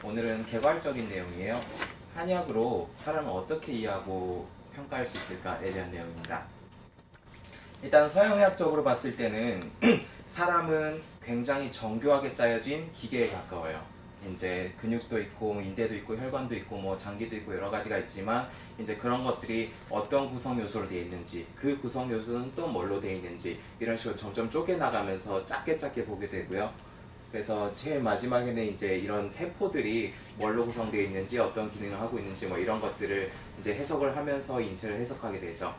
오늘은 개괄적인 내용이에요. 한의학으로 사람을 어떻게 이해하고 평가할 수 있을까에 대한 내용입니다. 일단 서양의학적으로 봤을 때는 사람은 굉장히 정교하게 짜여진 기계에 가까워요. 이제 근육도 있고 인대도 있고 혈관도 있고 뭐 장기도 있고 여러 가지가 있지만 이제 그런 것들이 어떤 구성 요소로 되어 있는지, 그 구성 요소는 또 뭘로 되어 있는지 이런 식으로 점점 쪼개나가면서 작게 보게 되고요. 그래서 제일 마지막에는 이제 이런 세포들이 뭘로 구성되어 있는지, 어떤 기능을 하고 있는지 뭐 이런 것들을 이제 해석을 하면서 인체를 해석하게 되죠.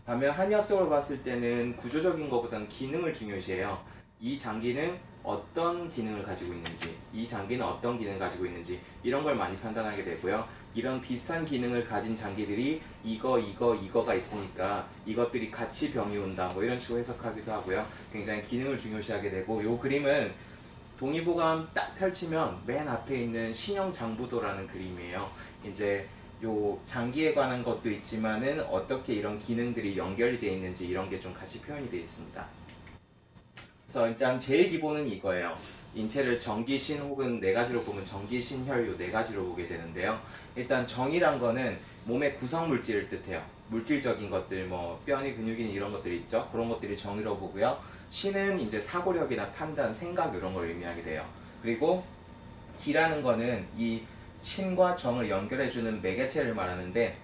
반면 한의학적으로 봤을 때는 구조적인 것보다는 기능을 중요시해요. 이 장기는 어떤 기능을 가지고 있는지, 이 장기는 어떤 기능을 가지고 있는지 이런 걸 많이 판단하게 되고요. 이런 비슷한 기능을 가진 장기들이 이거가 있으니까 이것들이 같이 병이 온다 뭐 이런 식으로 해석하기도 하고요. 굉장히 기능을 중요시하게 되고, 이 그림은 동의보감 딱 펼치면 맨 앞에 있는 신형장부도라는 그림이에요. 이제 요 장기에 관한 것도 있지만은 어떻게 이런 기능들이 연결이 되어 있는지 이런 게 좀 같이 표현이 되어 있습니다. 그래서 일단 제일 기본은 이거예요. 인체를 정기, 신 혹은 네 가지로 보면 정기, 신, 혈 요 네 가지로 보게 되는데요. 일단 정이란 거는 몸의 구성 물질을 뜻해요. 물질적인 것들, 뭐 뼈니 근육이니 이런 것들이 있죠. 그런 것들이 정이라고 보고요. 신은 이제 사고력이나 판단, 생각 이런 걸 의미하게 돼요. 그리고 기라는 거는 이 신과 정을 연결해주는 매개체를 말하는데,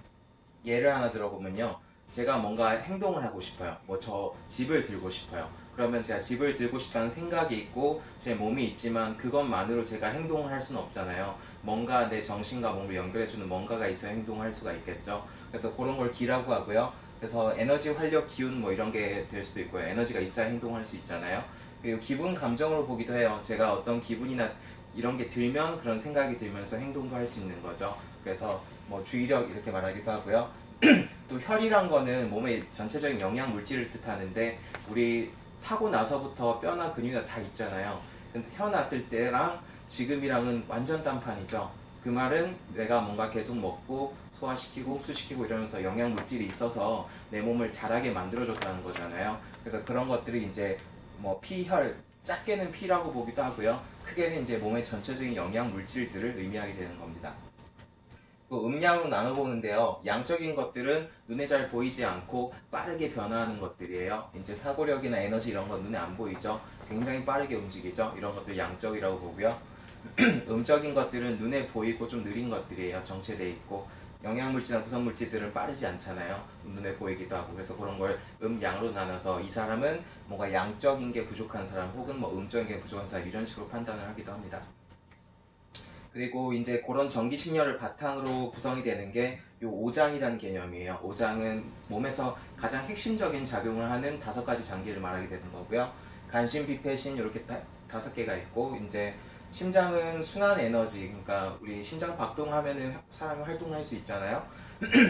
예를 하나 들어보면요. 제가 뭔가 행동을 하고 싶어요. 뭐 저 집을 들고 싶어요. 그러면 제가 집을 들고 싶다는 생각이 있고 제 몸이 있지만 그것만으로 제가 행동을 할 수는 없잖아요. 뭔가 내 정신과 몸을 연결해주는 뭔가가 있어야 행동을 할 수가 있겠죠. 그래서 그런 걸 기라고 하고요. 그래서 에너지, 활력, 기운 뭐 이런 게 될 수도 있고요. 에너지가 있어야 행동할 수 있잖아요. 그리고 기분, 감정으로 보기도 해요. 제가 어떤 기분이나 이런 게 들면 그런 생각이 들면서 행동도 할 수 있는 거죠. 그래서 뭐 주의력 이렇게 말하기도 하고요. 또 혈이란 거는 몸의 전체적인 영양 물질을 뜻하는데, 우리 타고 나서부터 뼈나 근육이나 다 있잖아요. 근데 태어났을 때랑 지금이랑은 완전 딴판이죠. 그 말은 내가 뭔가 계속 먹고 소화시키고 흡수시키고 이러면서 영양 물질이 있어서 내 몸을 자라게 만들어줬다는 거잖아요. 그래서 그런 것들이 이제 뭐 피, 혈, 작게는 피라고 보기도 하고요. 크게는 이제 몸의 전체적인 영양 물질들을 의미하게 되는 겁니다. 음양으로 나눠보는데요. 양적인 것들은 눈에 잘 보이지 않고 빠르게 변화하는 것들이에요. 이제 사고력이나 에너지 이런 건 눈에 안 보이죠. 굉장히 빠르게 움직이죠. 이런 것들 양적이라고 보고요. 음적인 것들은 눈에 보이고 좀 느린 것들이에요. 정체되어 있고, 영양물질이나 구성물질들은 빠르지 않잖아요. 눈에 보이기도 하고. 그래서 그런 걸 양으로 나눠서 이 사람은 뭔가 양적인 게 부족한 사람 혹은 뭐 음적인 게 부족한 사람 이런 식으로 판단을 하기도 합니다. 그리고 이제 그런 전기신혈을 바탕으로 구성이 되는 게 요 오장이라는 개념이에요. 오장은 몸에서 가장 핵심적인 작용을 하는 5가지 장기를 말하게 되는 거고요. 간신, 비폐, 신 이렇게 5개가 있고, 이제 심장은 순환 에너지, 그러니까 우리 심장 박동하면은 사람이 활동할 수 있잖아요.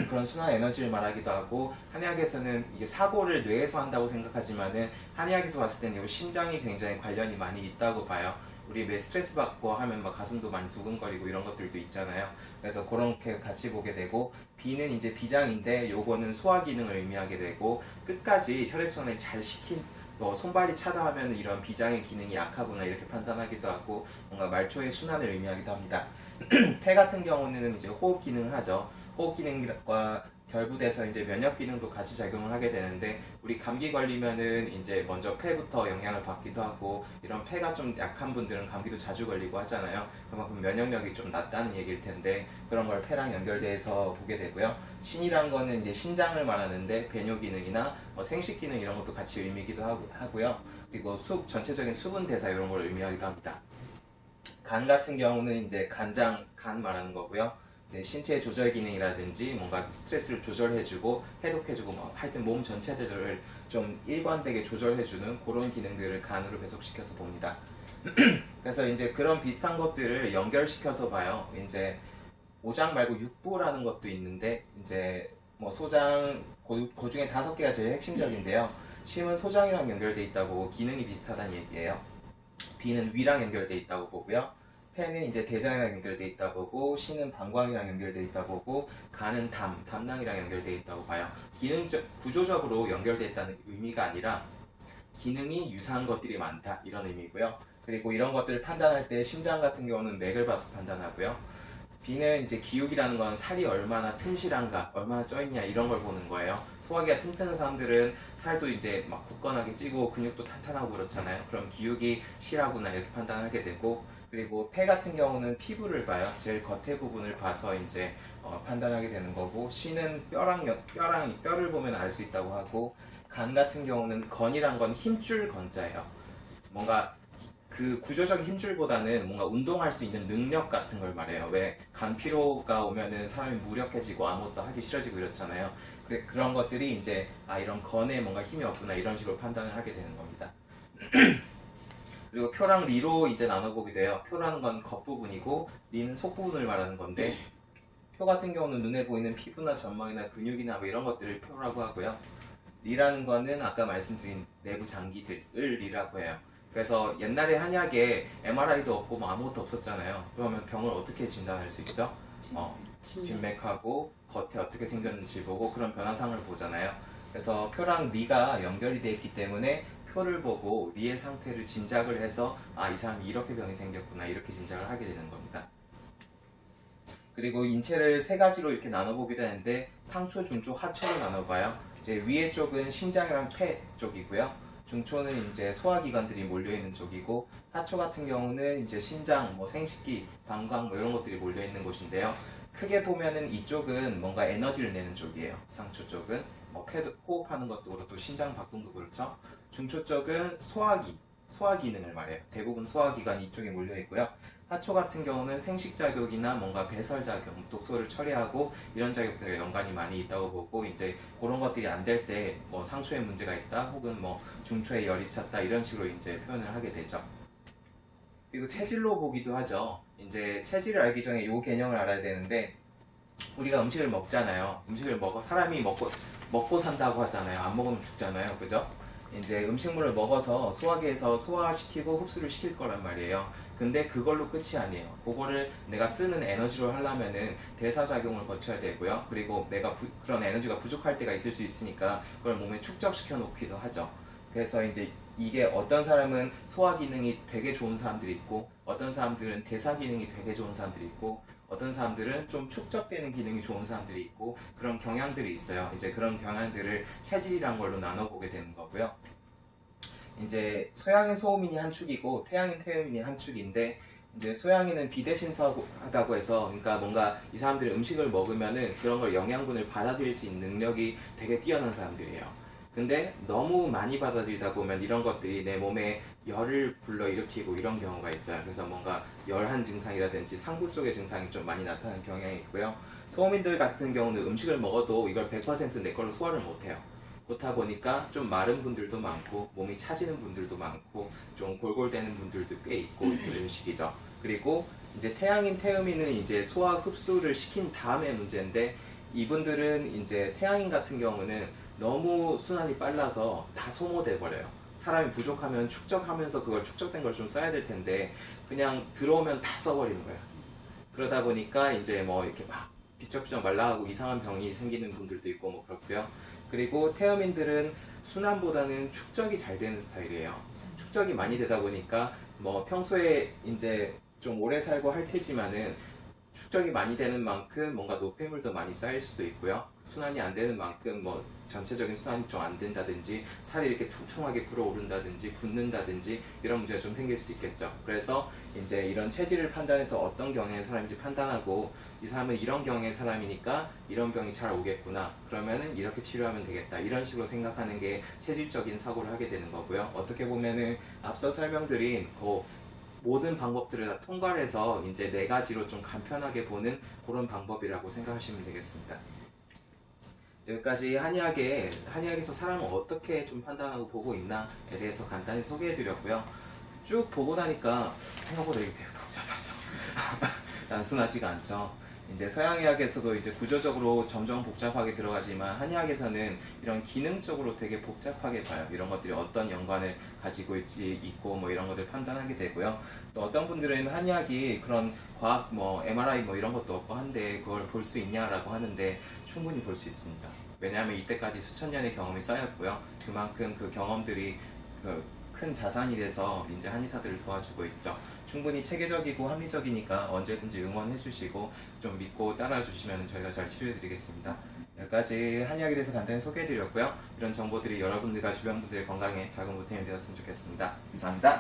그런 순환 에너지를 말하기도 하고, 한의학에서는 이게 사고를 뇌에서 한다고 생각하지만은 한의학에서 봤을 때는 이 심장이 굉장히 관련이 많이 있다고 봐요. 우리 왜 스트레스 받고 하면 막 가슴도 많이 두근거리고 이런 것들도 있잖아요. 그래서 그렇게 같이 보게 되고, 비는 이제 비장인데 요거는 소화 기능을 의미하게 되고, 끝까지 혈액순환을 잘 시킨 손발이 차다 하면 이런 비장의 기능이 약하구나 이렇게 판단하기도 하고, 뭔가 말초의 순환을 의미하기도 합니다. 폐 같은 경우는 이제 호흡 기능을 하죠. 호흡 기능과 결부돼서 이제 면역 기능도 같이 작용을 하게 되는데, 우리 감기 걸리면은 이제 먼저 폐부터 영향을 받기도 하고, 이런 폐가 좀 약한 분들은 감기도 자주 걸리고 하잖아요. 그만큼 면역력이 좀 낮다는 얘기일 텐데, 그런 걸 폐랑 연결돼서 보게 되고요. 신이란 거는 이제 신장을 말하는데 배뇨 기능이나 생식 기능 이런 것도 같이 의미기도 하고요. 그리고 전체적인 수분 대사 이런 걸 의미하기도 합니다. 간 같은 경우는 이제 간 말하는 거고요. 이제 신체 조절 기능이라든지 뭔가 스트레스를 조절해주고 해독해주고 뭐 하여튼 몸 전체를 좀 일관되게 조절해주는 그런 기능들을 간으로 배속시켜서 봅니다. 그래서 이제 그런 비슷한 것들을 연결시켜서 봐요. 이제 오장 말고 육부라는 것도 있는데, 이제 뭐 소장 그 중에 5개가 제일 핵심적인데요. 심은 소장이랑 연결돼 있다고 기능이 비슷하다는 얘기예요. 비는 위랑 연결돼 있다고 보고요. 폐는 이제 대장이랑 연결돼 있다고 보고, 신은 방광이랑 연결돼 있다고 보고, 간은 담낭이랑 연결돼 있다고 봐요. 기능적 구조적으로 연결돼 있다는 의미가 아니라 기능이 유사한 것들이 많다 이런 의미고요. 그리고 이런 것들을 판단할 때 심장 같은 경우는 맥을 봐서 판단하고요. B는 이제 기욱이라는 건 살이 얼마나 튼실한가, 얼마나 쪄있냐 이런 걸 보는 거예요. 소화기가 튼튼한 사람들은 살도 이제 막 굳건하게 찌고 근육도 탄탄하고 그렇잖아요. 그럼 기욱이 실하구나 이렇게 판단하게 되고, 그리고 폐 같은 경우는 피부를 봐요. 제일 겉에 부분을 봐서 이제 판단하게 되는 거고, C는 뼈를 보면 알 수 있다고 하고, 간 같은 경우는 건이란 건 힘줄 건자예요. 뭔가 그 구조적인 힘줄보다는 뭔가 운동할 수 있는 능력 같은 걸 말해요. 왜 간 피로가 오면은 사람이 무력해지고 아무것도 하기 싫어지고 이렇잖아요. 그런 것들이 이제 이런 건에 뭔가 힘이 없구나 이런 식으로 판단을 하게 되는 겁니다. 그리고 표랑 리로 이제 나눠보게 돼요. 표라는 건 겉부분이고 리는 속부분을 말하는 건데, 표 같은 경우는 눈에 보이는 피부나 점막이나 근육이나 뭐 이런 것들을 표라고 하고요. 리라는 거는 아까 말씀드린 내부 장기들을 리라고 해요. 그래서 옛날에 한약에 MRI도 없고 뭐 아무것도 없었잖아요. 그러면 병을 어떻게 진단할 수 있죠? 진맥하고 겉에 어떻게 생겼는지 보고 그런 변화상을 보잖아요. 그래서 표랑 리가 연결이 되어 있기 때문에 표를 보고 리의 상태를 짐작을 해서 이 사람이 이렇게 병이 생겼구나 이렇게 짐작을 하게 되는 겁니다. 그리고 인체를 세 가지로 이렇게 나눠보게 되는데, 상초, 중초, 하초로 나눠봐요. 이제 위에 쪽은 심장이랑 폐 쪽이고요. 중초는 이제 소화기관들이 몰려있는 쪽이고, 하초 같은 경우는 이제 신장, 뭐 생식기, 방광 뭐 이런 것들이 몰려있는 곳인데요. 크게 보면은 이쪽은 뭔가 에너지를 내는 쪽이에요. 상초 쪽은 뭐 폐도 호흡하는 것도 그렇고 심장 박동도 그렇죠. 중초 쪽은 소화 기능을 말해요. 대부분 소화기관이 이쪽에 몰려 있고요. 하초 같은 경우는 생식작용이나 뭔가 배설작용, 독소를 처리하고 이런 작용들과 연관이 많이 있다고 보고, 이제 그런 것들이 안 될 때 뭐 상초에 문제가 있다, 혹은 뭐 중초에 열이 찼다 이런 식으로 이제 표현을 하게 되죠. 그리고 체질로 보기도 하죠. 이제 체질을 알기 전에 이 개념을 알아야 되는데, 우리가 음식을 먹잖아요. 사람이 먹고 산다고 하잖아요. 안 먹으면 죽잖아요. 그죠? 이제 음식물을 먹어서 소화기에서 소화시키고 흡수를 시킬 거란 말이에요. 근데 그걸로 끝이 아니에요. 그거를 내가 쓰는 에너지로 하려면은 대사작용을 거쳐야 되고요. 그리고 내가 그런 에너지가 부족할 때가 있을 수 있으니까 그걸 몸에 축적시켜 놓기도 하죠. 그래서 이제 이게 어떤 사람은 소화 기능이 되게 좋은 사람들이 있고, 어떤 사람들은 대사 기능이 되게 좋은 사람들이 있고, 어떤 사람들은 좀 축적되는 기능이 좋은 사람들이 있고, 그런 경향들이 있어요. 이제 그런 경향들을 체질이란 걸로 나눠보게 되는 거고요. 이제 소양인 소음인이 한 축이고 태양인 태음인이 한 축인데, 이제 소양인은 비대신서하다고 해서, 그러니까 뭔가 이 사람들이 음식을 먹으면은 그런 걸 영양분을 받아들일 수 있는 능력이 되게 뛰어난 사람들이에요. 근데 너무 많이 받아들이다 보면 이런 것들이 내 몸에 열을 불러일으키고 이런 경우가 있어요. 그래서 뭔가 열한 증상이라든지 상부 쪽의 증상이 좀 많이 나타나는 경향이 있고요. 소음인들 같은 경우는 음식을 먹어도 이걸 100% 내 걸로 소화를 못해요. 그렇다 보니까 좀 마른 분들도 많고, 몸이 차지는 분들도 많고, 좀 골골대는 분들도 꽤 있고 이런 식이죠. 그리고 이제 태양인 태음인은 이제 소화 흡수를 시킨 다음의 문제인데, 이분들은 이제 태양인 같은 경우는 너무 순환이 빨라서 다 소모돼 버려요. 사람이 부족하면 축적하면서 그걸 축적된 걸 좀 써야 될 텐데 그냥 들어오면 다 써버리는 거예요. 그러다 보니까 이제 뭐 이렇게 막 비쩍비쩍 말라가고 이상한 병이 생기는 분들도 있고 뭐 그렇고요. 그리고 태음인들은 순환보다는 축적이 잘 되는 스타일이에요. 축적이 많이 되다 보니까 뭐 평소에 이제 좀 오래 살고 할 테지만은 축적이 많이 되는 만큼 뭔가 노폐물도 많이 쌓일 수도 있고요. 순환이 안 되는 만큼 뭐 전체적인 순환이 좀 안 된다든지 살이 이렇게 퉁퉁하게 불어오른다든지 붓는다든지 이런 문제가 좀 생길 수 있겠죠. 그래서 이제 이런 체질을 판단해서 어떤 경향의 사람인지 판단하고, 이 사람은 이런 경향의 사람이니까 이런 병이 잘 오겠구나, 그러면은 이렇게 치료하면 되겠다, 이런 식으로 생각하는 게 체질적인 사고를 하게 되는 거고요. 어떻게 보면은 앞서 설명드린 모든 방법들을 다 통과해서 이제 네 가지로 좀 간편하게 보는 그런 방법이라고 생각하시면 되겠습니다. 여기까지 한의학에서 사람을 어떻게 좀 판단하고 보고 있나에 대해서 간단히 소개해드렸고요. 쭉 보고 나니까 생각보다 이게 되게 복잡해서 단순하지가 않죠. 이제 서양의학에서도 이제 구조적으로 점점 복잡하게 들어가지만, 한의학에서는 이런 기능적으로 되게 복잡하게 봐요. 이런 것들이 어떤 연관을 가지고 있고 뭐 이런 것들 판단하게 되고요. 또 어떤 분들은 한의학이 그런 과학 뭐 MRI 뭐 이런 것도 없고 한데 그걸 볼 수 있냐라고 하는데 충분히 볼 수 있습니다. 왜냐하면 이때까지 수천 년의 경험이 쌓였고요. 그만큼 그 경험들이 큰 자산이 돼서 이제 한의사들을 도와주고 있죠. 충분히 체계적이고 합리적이니까 언제든지 응원해 주시고 좀 믿고 따라 주시면 저희가 잘 치료해 드리겠습니다. 여기까지 한의학에 대해서 간단히 소개해 드렸고요. 이런 정보들이 여러분들과 주변 분들의 건강에 작은 보탬이 되었으면 좋겠습니다. 감사합니다.